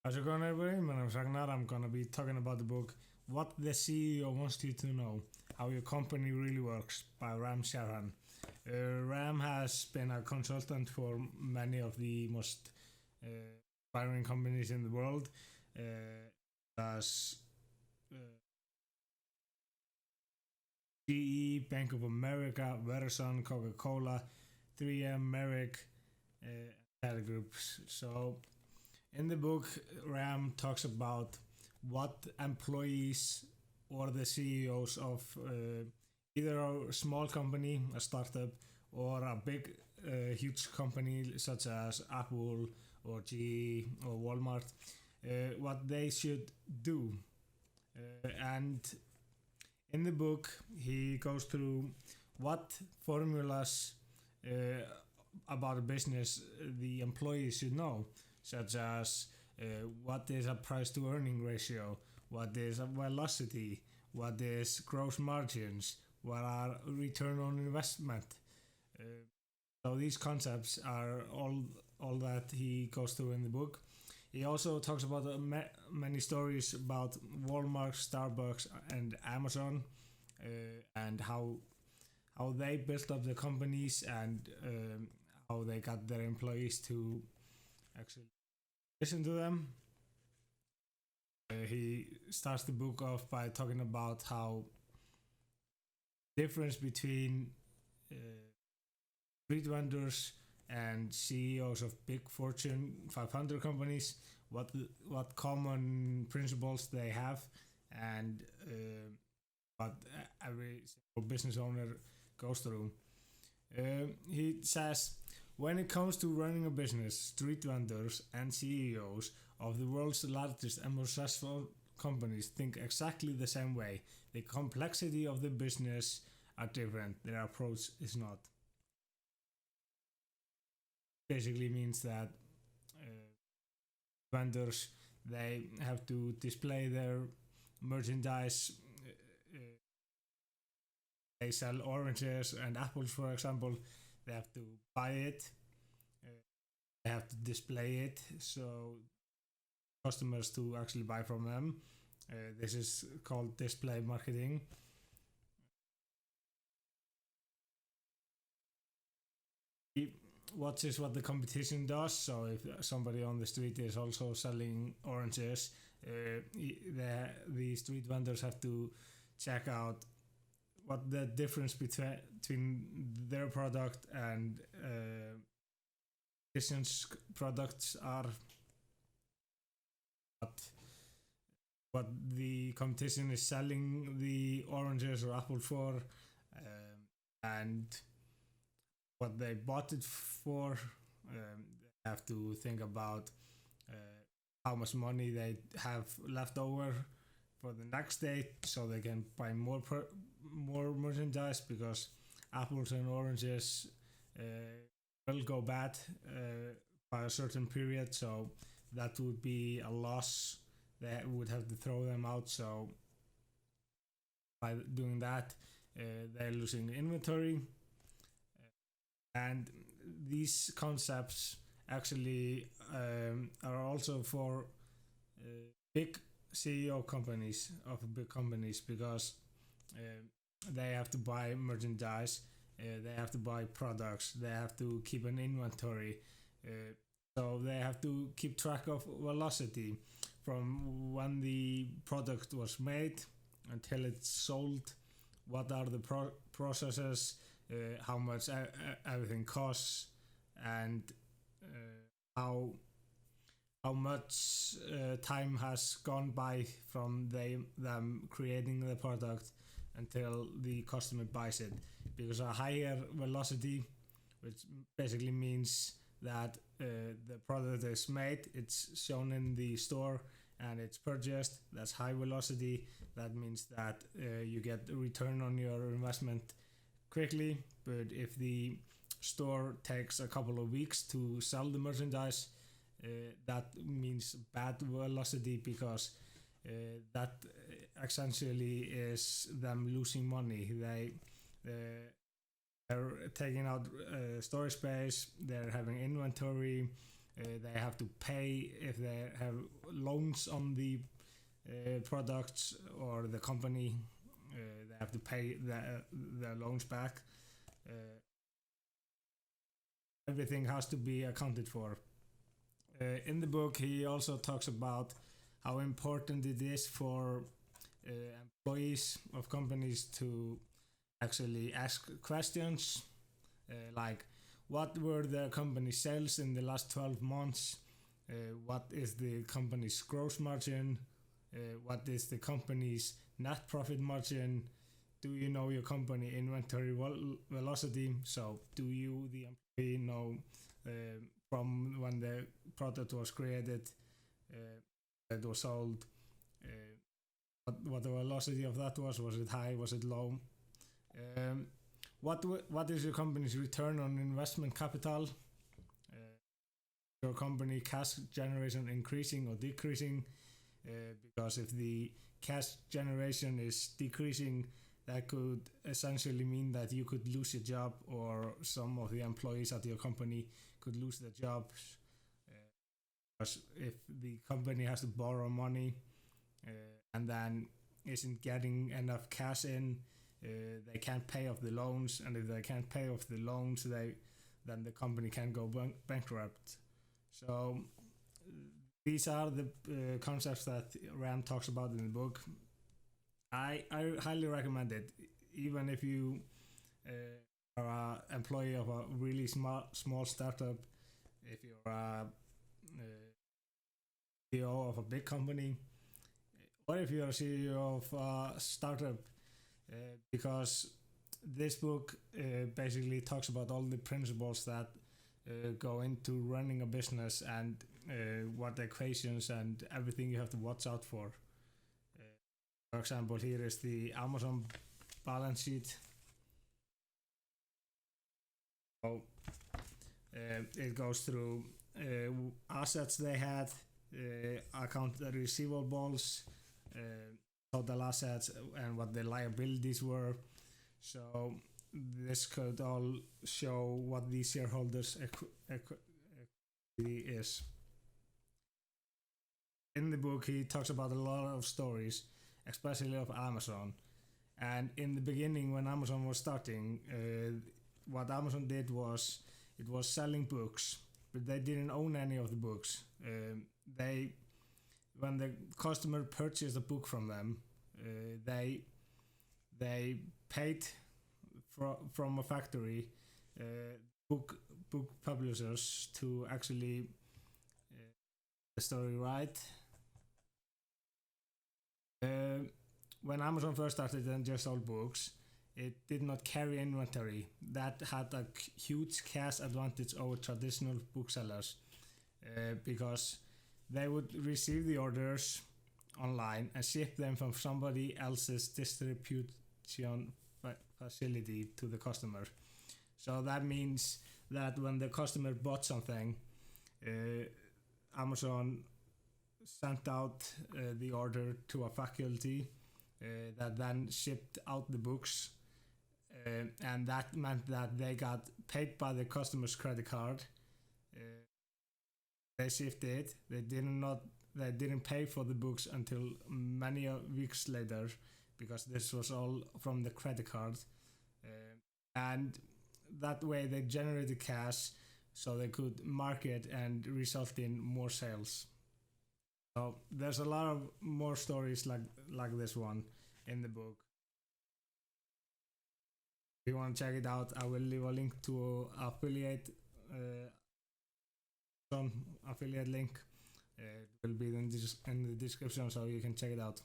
How's it going, everybody? My name is Ragnar. I'm gonna be talking about the book "What the CEO Wants You to Know: How Your Company Really Works" by Charan. Ram has been a consultant for many of the most aspiring companies in the world, as GE, Bank of America, Verizon, Coca-Cola, 3M, Merrick, other groups. So in the book, Ram talks about what employees or the CEOs of either a small company, a startup, or a big, huge company such as Apple or GE or Walmart, what they should do. And in the book, he goes through what formulas about a business the employees should know, such as what is a price to earning ratio, what is a velocity, what is gross margins, what are return on investment. So these concepts are all that he goes through in the book. He also talks about many stories about Walmart, Starbucks, and Amazon, and how they built up the companies and how they got their employees to actually listen to them. He starts the book off by talking about how difference between street vendors and CEOs of big Fortune 500 companies, what common principles they have, and what every single business owner goes through. He says, when it comes to running a business, street vendors and CEOs of the world's largest and most successful companies think exactly the same way. The complexity of the business are different. Their approach is not. Basically means that vendors, they have to display their merchandise. They sell oranges and apples, for example. They have to buy it. They have to display it so customers to actually buy from them. This is called display marketing. What is what the competition does. So if somebody on the street is also selling oranges, the street vendors have to check out what the difference between their product and competition's products are, what the competition is selling the oranges or apple for, and what they bought it for. They have to think about how much money they have left over for the next day, so they can buy more merchandise, because apples and oranges will go bad by a certain period, so that would be a loss. They would have to throw them out, so by doing that, they're losing inventory. And these concepts actually are also for big CEO companies of big companies, because they have to buy merchandise, they have to buy products, they have to keep an inventory, so they have to keep track of velocity from when the product was made until it's sold. What are the processes, how much everything costs, and how much time has gone by from them creating the product until the customer buys it. Because a higher velocity, which basically means that the product is made, it's shown in the store, and it's purchased, that's high velocity. That means that you get a return on your investment quickly. But if the store takes a couple of weeks to sell the merchandise, that means bad velocity, because that essentially is them losing money. They're taking out storage space, they're having inventory, They have to pay if they have loans on the products or the company. They have to pay the loans back. Everything has to be accounted for. In the book, he also talks about how important it is for employees of companies to actually ask questions, like what were the company's sales in the last 12 months, what is the company's gross margin, what is the company's net profit margin, do you know your company inventory velocity, so do you, the employee, know from when the product was created, it was sold, what the velocity of that was it high, was it low, what is your company's return on investment capital, your company cash generation increasing or decreasing, because if the cash generation is decreasing, that could essentially mean that you could lose your job, or some of the employees at your company could lose their jobs, because if the company has to borrow money and then isn't getting enough cash in, they can't pay off the loans, and if they can't pay off the loans, then the company can go bankrupt. So these are the concepts that Ram talks about in the book. I highly recommend it, even if you are an employee of a really small startup, if you're a CEO of a big company, or if you're a CEO of a startup, because this book basically talks about all the principles that go into running a business, and what equations and everything you have to watch out for. For example, here is the Amazon balance sheet. So it goes through assets they had, account the receivables, total assets, and what the liabilities were. So this could all show what the shareholders' equity is. In the book, he talks about a lot of stories, especially of Amazon. And in the beginning, when Amazon was starting, what Amazon did was, it was selling books, but they didn't own any of the books. When the customer purchased a book from them, they paid from a factory, book publishers, to actually the story right. When Amazon first started and just sold books, it did not carry inventory. That had a huge cash advantage over traditional booksellers, because they would receive the orders online and ship them from somebody else's distribution facility to the customer. So that means that when the customer bought something, Amazon sent out the order to a faculty that then shipped out the books, and that meant that they got paid by the customer's credit card. They shipped it. They didn't pay for the books until many weeks later, because this was all from the credit card, and that way they generated cash so they could market and result in more sales. So there's a lot of more stories like this one in the book. If you want to check it out, I will leave a link to affiliate link. It will be in the description, so you can check it out.